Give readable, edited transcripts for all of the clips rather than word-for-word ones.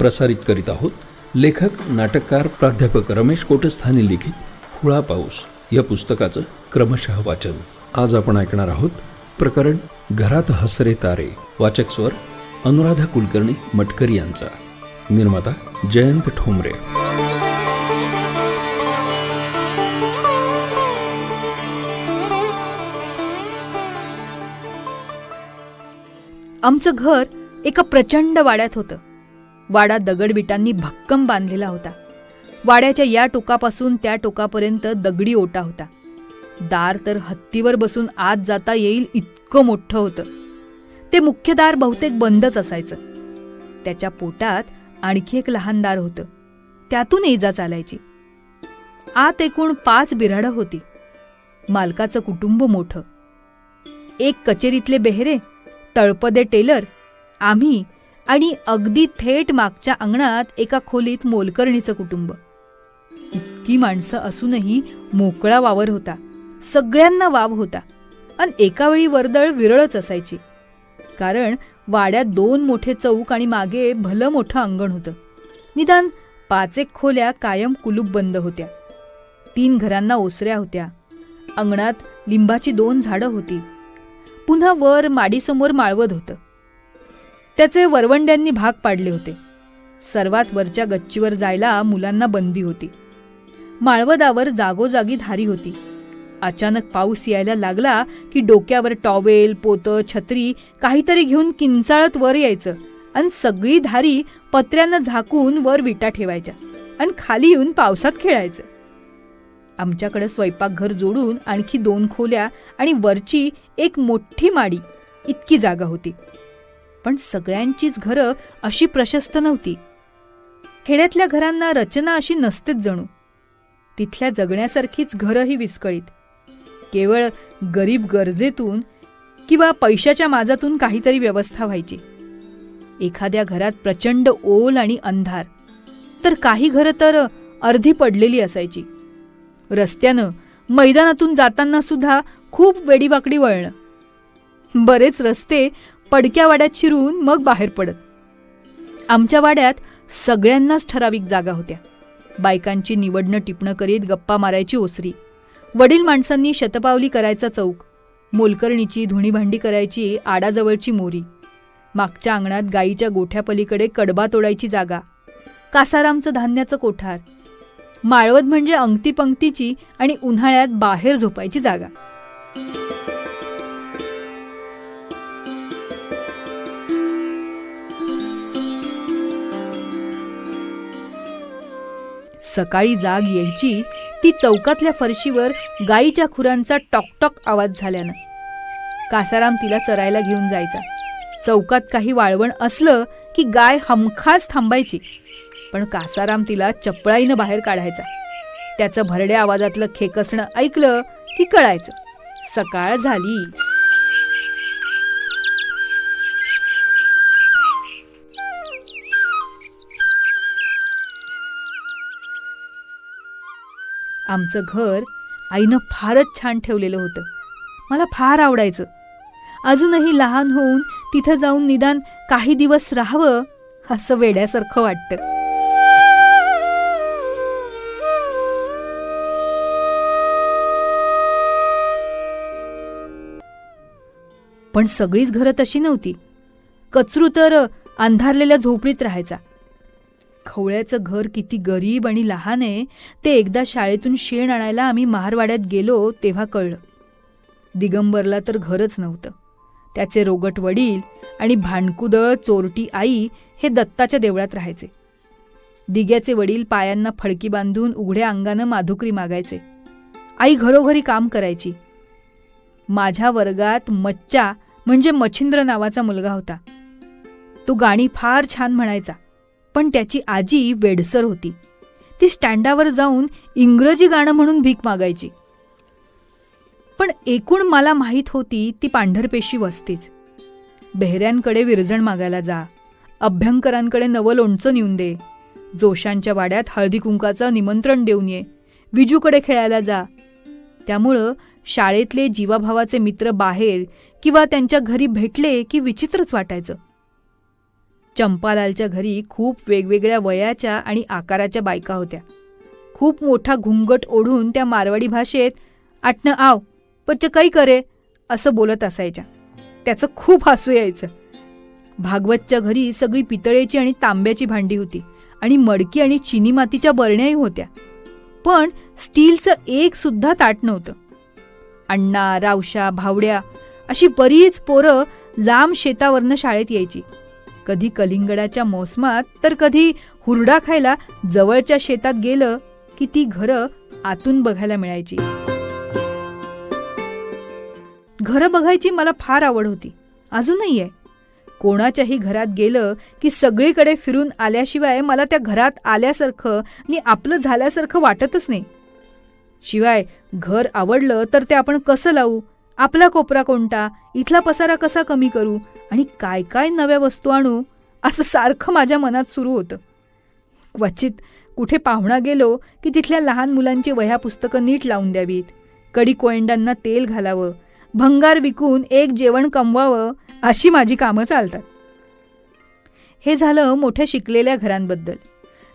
प्रसारित करीत आहोत. लेखक नाटककार प्राध्यापक रमेश कोटस्थानी लिखित खुळा पाऊस या पुस्तकाचं क्रमशः वाचन. आज आपण ऐकणार आहोत प्रकरण घरात हसरे तारे. वाचक स्वर अनुराधा कुलकर्णी मटकरी यांचा. निर्माता जयंत ठोंबरे. आमचं घर एका प्रचंड वाड्यात होतं. वाडा दगडविटांनी भक्कम बांधलेला होता. वाड्याच्या या टोकापासून त्या टोकापर्यंत दगडी ओटा होता. दार तर हत्तीवर बसून आत जाता येईल इतकं मोठं होतं. ते मुख्य दार बहुतेक बंदच असायचं. त्याच्या पोटात आणखी एक लहान दार होतं. त्यातून ये जा चालायची. आत एकूण 5 बिऱ्हाडं होती. मालकाचं कुटुंब मोठं. एक कचेरीतले बेहरे, तळपदे टेलर, आम्ही आणि अगदी थेट मागच्या अंगणात एका खोलीत मोलकर्णीचं कुटुंब. इतकी माणसं असूनही मोकळा वावर होता. सगळ्यांना वाव होता. आणि एका वेळी वर्दळ विरळच असायची. कारण वाड्यात 2 मोठे चौक आणि मागे भलं मोठं अंगण होतं. निदान 5 एक खोल्या कायम कुलूप बंद होत्या. 3 घरांना ओसऱ्या होत्या. अंगणात लिंबाची 2 झाडं होती. पुन्हा वर माडीसमोर माळवद होतं. त्याचे वरवंड्यांनी भाग पाडले होते. सर्वात वरच्या गच्चीवर जायला मुलांना बंदी होती. माळवदावर जागोजागी धारी होती. अचानक पाऊस यायला लागला की डोक्यावर टॉवेल, पोतं, छत्री काहीतरी घेऊन किंचाळत वर यायचं आणि सगळी धारी पत्र्यानं झाकून वर विटा ठेवायच्या आणि खाली येऊन पावसात खेळायचं. आमच्याकडे स्वयंपाकघर जोडून आणखी 2 खोल्या आणि वरची एक मोठी माडी इतकी जागा होती. पण सगळ्यांचीच घरं अशी प्रशस्त नव्हती. खेड्यातल्या घरांना रचना अशी नसतेच जणू. तिथल्या जगण्यासारखीच घरंही विस्कळीत. केवळ गरीब गरजेतून किंवा पैशाच्या माजातून काहीतरी व्यवस्था व्हायची. एखाद्या घरात प्रचंड ओल आणि अंधार, तर काही घरं तर अर्धी पडलेली असायची. रस्त्यानं मैदानातून जाताना सुद्धा खूप वेडीवाकडी वळणं. बरेच रस्ते पडक्या वाड्यात शिरून मग बाहेर पडत. आमच्या वाड्यात सगळ्यांनाच ठराविक जागा होत्या. बायकांची निवडणं टिपणं करीत गप्पा मारायची ओसरी, वडील माणसांनी शतपावली करायचा चौक, मोलकर्णीची धुणी भांडी करायची आडाजवळची मोरी, मागच्या अंगणात गाईच्या गोठ्यापलीकडे कडबा तोडायची जागा, कासारामचं धान्याचं कोठार, माळवद म्हणजे अंगती पंक्तीची आणि उन्हाळ्यात बाहेर झोपायची जागा. सकाळी जाग यायची ती चौकातल्या फरशीवर गाईच्या खुरांचा टॉकटॉक आवाज झाल्यानं. कासाराम तिला चरायला घेऊन जायचा. चौकात काही वाळवण असलं की गाय हमखास थांबायची. पण कासाराम तिला चपळाईनं बाहेर काढायचा. त्याचं भरड्या आवाजातलं खेकसणं ऐकलं की कळायचं सकाळ झाली. आमचं घर आईनं फारच छान ठेवलेलं होतं. मला फार आवडायचं. अजूनही लहान होऊन तिथं जाऊन निदान काही दिवस राहावं असं वेड्यासारखं वाटतं. पण सगळीच घरं तशी नव्हती. कचरू तर अंधारलेल्या झोपडीत राहायचा. खवळ्याचं घर किती गरीब आणि लहान आहे ते एकदा शाळेतून शेण आणायला आम्ही महारवाड्यात गेलो तेव्हा कळलं. दिगंबरला तर घरच नव्हतं. त्याचे रोगट वडील आणि भांडकुदळ चोरटी आई हे दत्ताच्या देवळात राहायचे. दिग्याचे वडील पायांना फडकी बांधून उघड्या अंगानं माधुकरी मागायचे. आई घरोघरी काम करायची. माझ्या वर्गात मच्चा म्हणजे मच्छिंद्र नावाचा मुलगा होता. तो गाणी फार छान म्हणायचा. पण त्याची आजी वेडसर होती. ती स्टँडावर जाऊन इंग्रजी गाणं म्हणून भीक मागायची. पण एकूण मला माहीत होती ती पांढरपेशी वस्तीच. बेहऱ्यांकडे विरजण मागायला जा, अभ्यंकरांकडे नवं लोणचं नेऊन दे, जोशांच्या वाड्यात हळदी कुंकाचं निमंत्रण देऊन ये, विजूकडे खेळायला जा. त्यामुळं शाळेतले जीवाभावाचे मित्र बाहेर किंवा त्यांच्या घरी भेटले की विचित्रच वाटायचं. चंपालालच्या घरी खूप वेगवेगळ्या वयाच्या आणि आकाराच्या बायका होत्या. खूप मोठा घुंगट ओढून त्या मारवाडी भाषेत "आटणं आव पच्च काही करे" असं बोलत असायच्या. त्याचं खूप हसू यायचं. भागवतच्या घरी सगळी पितळेची आणि तांब्याची भांडी होती आणि मडकी आणि चिनी मातीच्या बरण्याही होत्या, पण स्टीलचं एक सुद्धा ताट नव्हतं. अण्णा, रावशा, भावड्या अशी बरीच पोरं लांब शेतावरनं शाळेत यायची. कधी कलिंगडाच्या मोसमात तर कधी हुरडा खायला जवळच्या शेतात गेलं की ती घरं आतून बघायला मिळायची. घरं बघायची मला फार आवड होती, अजूनही आहे. कोणाच्याही घरात गेलं की सगळीकडे फिरून आल्याशिवाय मला त्या घरात आल्यासारखं आणि आपलं झाल्यासारखं वाटतच नाही. शिवाय घर आवडलं तर ते आपण कसं लावू, आपला कोपरा कोणता, इथला पसारा कसा कमी करू आणि काय काय नव्या वस्तू आणू, असं सारखं माझ्या मनात सुरू होतं. क्वचित कुठे पाहुणा गेलो की तिथल्या लहान मुलांची वह्या पुस्तकं नीट लावून द्यावीत, कडी कोयंडांना तेल घालावं, भंगार विकून एक जेवण कमवावं, अशी माझी कामं चालतात. हे झालं मोठ्या शिकलेल्या घरांबद्दल.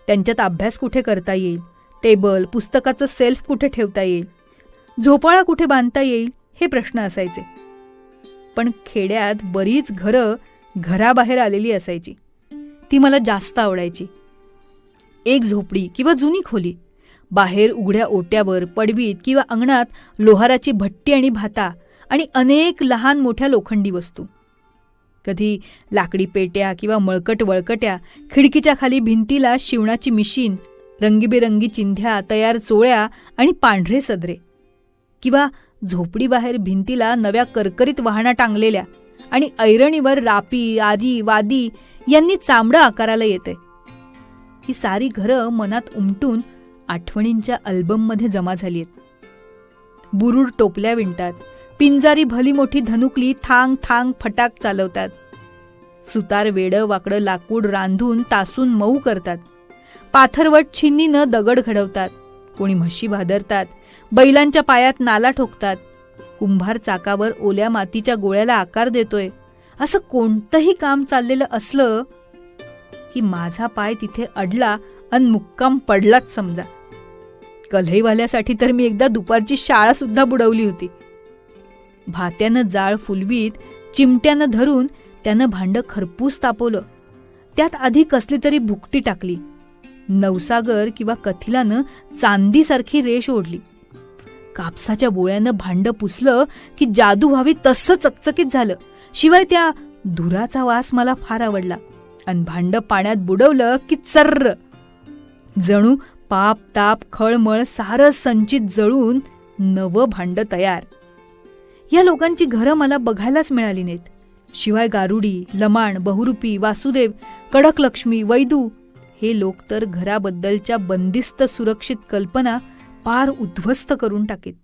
त्यांच्यात अभ्यास कुठे करता येईल, टेबल पुस्तकाचं सेल्फ कुठे ठेवता येईल, झोपाळा कुठे बांधता येईल, हे प्रश्न असायचे. पण खेड्यात बरीच घरं घराबाहेर आलेली असायची. ती मला जास्त आवडायची. एक झोपडी किंवा जुनी खोली, बाहेर उघड्या ओट्यावर पडवीत किंवा अंगणात लोहाराची भट्टी आणि भाता आणि अनेक लहान मोठ्या लोखंडी वस्तू. कधी लाकडी पेट्या किंवा मळकट वळकट्या, खिडकीच्या खाली भिंतीला शिवणाची मिशीन, रंगीबेरंगी चिंध्या, तयार चोळ्या आणि पांढरे सदरे. किंवा झोपडीबाहेर भिंतीला नव्या करकरीत वाहना टांगलेल्या आणि ऐरणीवर रापी, आदी, वादी यांनी चामडं आकाराला येते. ही सारी घरं मनात उमटून आठवणींच्या अल्बममध्ये जमा झाली आहेत. बुरुड टोपल्या विणतात, पिंजारी भली मोठी धनुकली थांग थांग फटाक चालवतात, सुतार वेडं वाकडं लाकूड रांधून तासून मऊ करतात, पाथरवट छिन्नीनं दगड घडवतात, कोणी म्हशी भादरतात, बैलांच्या पायात नाला ठोकतात, कुंभार चाकावर ओल्या मातीच्या गोळ्याला आकार देतोय. असं कोणतंही काम चाललेलं असलं की माझा पाय तिथे अडला अन मुक्काम पडलाच समजा. कल्हईवाल्यासाठी तर मी एकदा दुपारची शाळा सुद्धा बुडवली होती. भात्यानं जाळ फुलवीत चिमट्यानं धरून त्यानं भांडं खरपूस तापवलं. त्यात आधी कसली तरी भुकटी टाकली. नवसागर किंवा कथिलानं चांदीसारखी रेष ओढली. कापसाच्या बोळ्यानं भांडं पुसलं की जादू व्हावी तसं चकचकीत झालं. शिवाय त्या धुराचा वास मला फार आवडला. अन भांडं पाण्यात बुडवलं की चर्र, जणू पाप ताप खळमळ सारं संचित जळून नवं भांडं तयार. या लोकांची घरं मला बघायलाच मिळाली नाहीत. शिवाय गारुडी, लमाण, बहुरूपी, वासुदेव, कडकलक्ष्मी, वैदू हे लोक तर घराबद्दलच्या बंदिस्त सुरक्षित कल्पना पार उद्ध्वस्त करून टाकीत.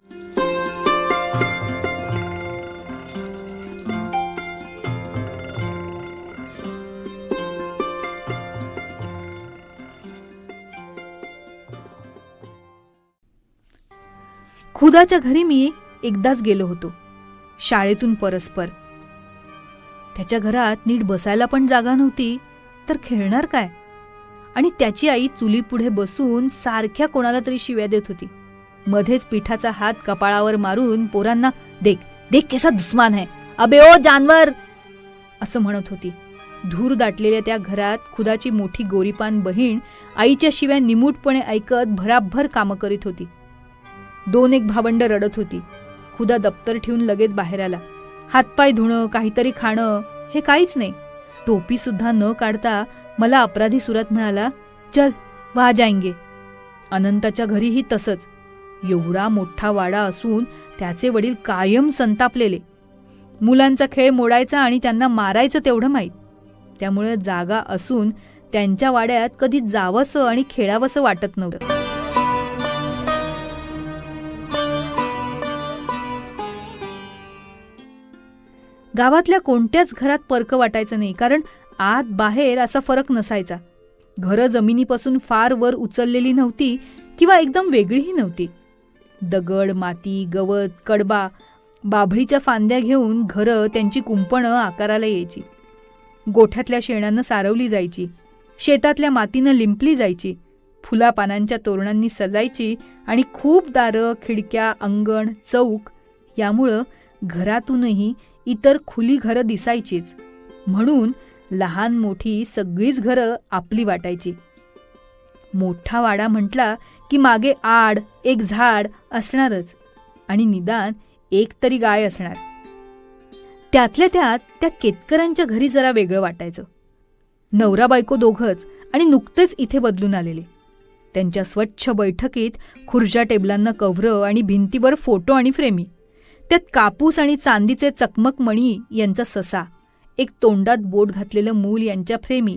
खुदाच्या घरी मी एकदाच गेलो होतो, शाळेतून परस्पर. त्याच्या घरात नीट बसायला पण जागा नव्हती, तर खेळणार काय? आणि त्याची आई चुलीपुढे बसून सारख्या कोणाला तरी शिव्या देत होती. मध्येच पिठाचा हात कपाळावर मारून पोरांना देख देख कैसा दुश्मन है, अबे ओ जानवर, असं म्हणत होती. धूर दाटलेल्या त्या घरात खुदाची मोठी गोरीपान बहीण आईच्या शिव्या निमूटपणे ऐकत भराभर कामं करीत होती. 2-1 भावंड रडत होती. खुदा दप्तर ठेवून लगेच बाहेर आला. हातपाय धुणं, काहीतरी खाणं हे काहीच नाही. टोपी सुद्धा न काढता मला अपराधी सुरात म्हणाला, चल वा जाएंगे. अनंताच्या घरीही तसंच. एवढा मोठा वाडा असून त्याचे वडील कायम संतापलेले. मुलांचा खेळ मोडायचा आणि त्यांना मारायचं तेवढं माहीत. त्यामुळे जागा असून त्यांच्या वाड्यात कधी जावंसं आणि खेळावंसं वाटत नव्हतं. गावातल्या कोणत्याच घरात परक वाटायचं नाही, कारण आत बाहेर असा फरक नसायचा. घरं जमिनीपासून फार वर उचललेली नव्हती किंवा एकदम वेगळीही नव्हती. दगड, माती, गवत, कडबा, बाभळीच्या फांद्या घेऊन घरं त्यांची कुंपणं आकाराला यायची. गोठ्यातल्या शेणानं सारवली जायची, शेतातल्या मातीनं लिंपली जायची, फुलापानांच्या तोरणांनी सजायची आणि खूप दारं, खिडक्या, अंगण, चौक यामुळं घरातूनही इतर खुली घरं दिसायचीच. म्हणून लहान मोठी सगळीच घरं आपली वाटायची. मोठा वाडा म्हटला की मागे आड एक झाड असणारच आणि निदान एक तरी गाय असणार. त्यातल्या त्यात त्या केतकरांच्या घरी जरा वेगळं वाटायचं. नवरा बायको दोघंच आणि नुकतेच इथे बदलून आलेले. त्यांच्या स्वच्छ बैठकीत खुर्च्या टेबलांना कव्हरं आणि भिंतीवर फोटो आणि फ्रेमी, त्यात कापूस आणि चांदीचे चकमक मणी यांचा ससा, एक तोंडात बोट घातलेलं मूल यांच्या फ्रेमी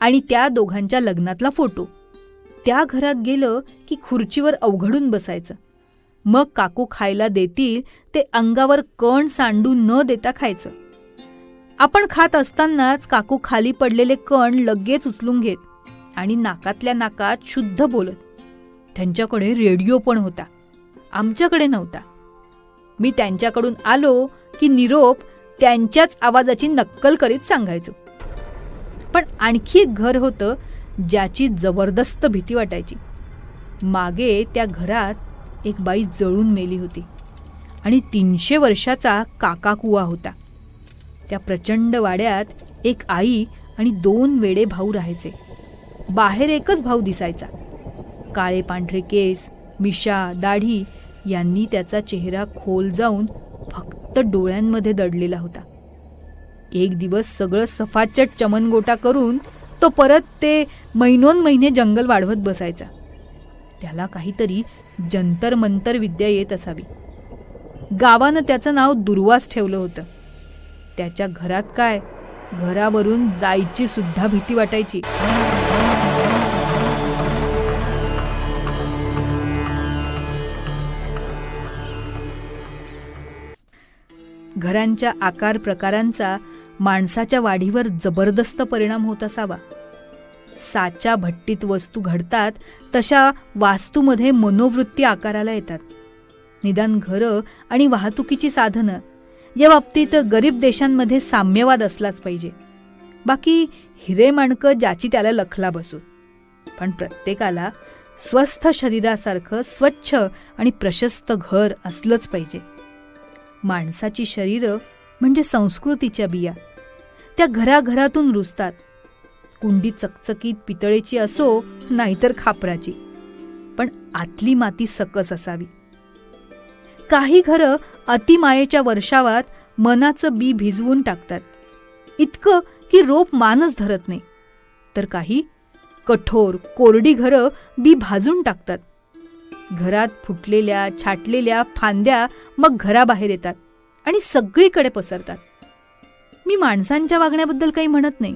आणि त्या दोघांच्या लग्नातला फोटो. त्या घरात गेलं की खुर्चीवर अवघडून बसायचं. मग काकू खायला देतील ते अंगावर कण सांडू न देता खायचं. आपण खात असतानाच काकू खाली पडलेले कण लगेच उचलून घेत आणि नाकातल्या नाकात शुद्ध बोलत. त्यांच्याकडे रेडिओ पण होता, आमच्याकडे नव्हता. मी त्यांच्याकडून आलो की निरोप त्यांच्याच आवाजाची नक्कल करीत सांगायचो. पण आणखी एक घर होतं ज्याची जबरदस्त भीती वाटायची. मागे त्या घरात एक बाई जळून मेली होती आणि 300 वर्षाचा काकाकुवा होता. त्या प्रचंड वाड्यात एक आई आणि 2 वेडे भाऊ राहायचे. बाहेर एकच भाऊ दिसायचा. काळे पांढरे केस, मिशा, दाढी यांनी त्याचा चेहरा खोल जाऊन फक्त डोळ्यांमध्ये दडलेला होता. एक दिवस सगळं सफाचट चमनगोटा करून तो परत ते महिनोन महिने जंगल वाढवत बसायचा. त्याला काहीतरी जंतर मंतर विद्या येत असावी. गावानं त्याचं नाव दुर्वास ठेवलं होतं. त्याच्या घरात काय, घरावरून जायची सुद्धा भीती वाटायची. घरांच्या आकार प्रकारांचा माणसाच्या वाढीवर जबरदस्त परिणाम होत असावा. साच्या भट्टीत वस्तू घडतात तशा वास्तूमध्ये मनोवृत्ती आकाराला येतात. निदान घरं आणि वाहतुकीची साधनं या बाबतीत गरीब देशांमध्ये साम्यवाद असलाच पाहिजे. बाकी हिरे माणकं ज्याची त्याला लखला बसू, पण प्रत्येकाला स्वस्थ शरीरासारखं स्वच्छ आणि प्रशस्त घर असलंच पाहिजे. माणसाची शरीरं म्हणजे संस्कृतीच्या बिया. त्या घराघरातून रुजतात. कुंडी चकचकीत पितळेची असो नाहीतर खापराची, पण आतली माती सकस असावी. काही घरं अतिमायेच्या वर्षावात मनाचं बी भिजवून टाकतात, इतकं की रोप मानच धरत नाही. तर काही कठोर कोरडी घरं बी भाजून टाकतात. घरात फुटलेल्या छाटलेल्या फांद्या मग घराबाहेर येतात आणि सगळीकडे पसरतात. मी माणसांच्या वागण्याबद्दल काही म्हणत नाही.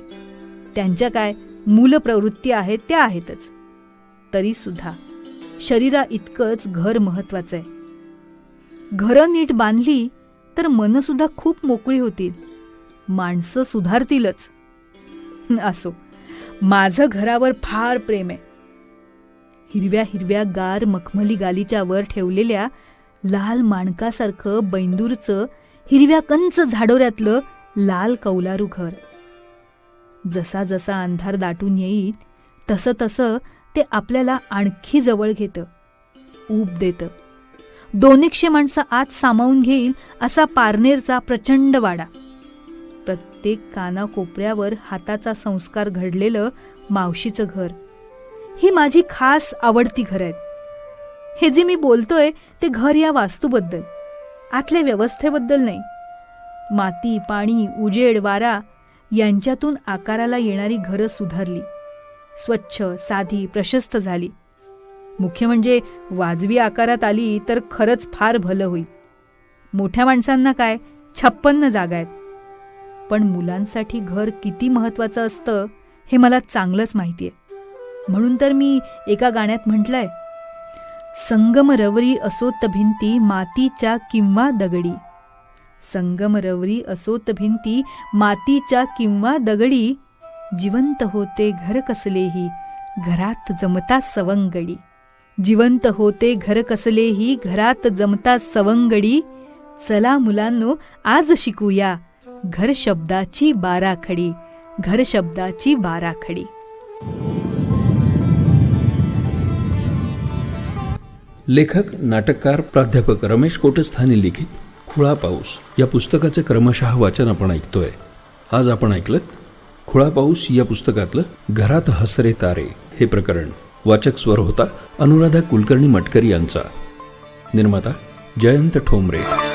त्यांच्या काय मूलप्रवृत्ती आहेत त्या आहेतच. तरी सुद्धा शरीरा इतकंच घर महत्वाचं आहे. घरं नीट बांधली तर मन सुद्धा खूप मोकळी होतील, माणसं सुधारतीलच. असो, माझं घरावर फार प्रेम आहे. हिरव्या हिरव्या गार मखमली गालीच्या वर ठेवलेल्या लाल माणकासारखं बैंदूरचं हिरव्या कंच झाडोऱ्यातलं लाल कौलारू घर. जसा जसा अंधार दाटून येईल तसं तसं ते आपल्याला आणखी जवळ घेतं, ऊब देतं. 200 माणसं आत सामावून घेईल असा पारनेरचा प्रचंड वाडा. प्रत्येक कानाकोपऱ्यावर हाताचा संस्कार घडलेलं मावशीचं घर. ही माझी खास आवडती घर आहेत. हे जे मी बोलतोय ते घर या वास्तूबद्दल, आतल्या व्यवस्थेबद्दल नाही. माती, पाणी, उजेड, वारा यांच्यातून आकाराला येणारी घरं सुधारली, स्वच्छ, साधी, प्रशस्त झाली. मुख्य म्हणजे वाजवी आकारात आली तर खरंच फार भलं होईल. मोठ्या माणसांना काय 56 जागा आहेत, पण मुलांसाठी घर किती महत्वाचं असतं हे मला चांगलंच माहिती आहे. म्हणून तर मी एका गाण्यात म्हटलंय, संगम रवरी असोत भिंती मातीच्या किंवा दगडी. संगम रवरी असोत भिंती मातीच्या किंवा दगडी. जिवंत होते घर कसलेही घरात जमता सवंगडी. जिवंत होते घर कसलेही घरात जमता सवंगडी. चला मुलांनो आज शिकूया घर शब्दाची बाराखडी. घर शब्दाची बाराखडी. लेखक नाटककार प्राध्यापक रमेश कोटस्थानी लिखित खुळा पाऊस या पुस्तकाचे क्रमशः वाचन आपण ऐकतोय. आज आपण ऐकलं खुळा पाऊस या पुस्तकातलं घरात हसरे तारे हे प्रकरण. वाचक स्वर होता अनुराधा कुलकर्णी मटकरी यांचा. निर्माता जयंत ठोंबरे.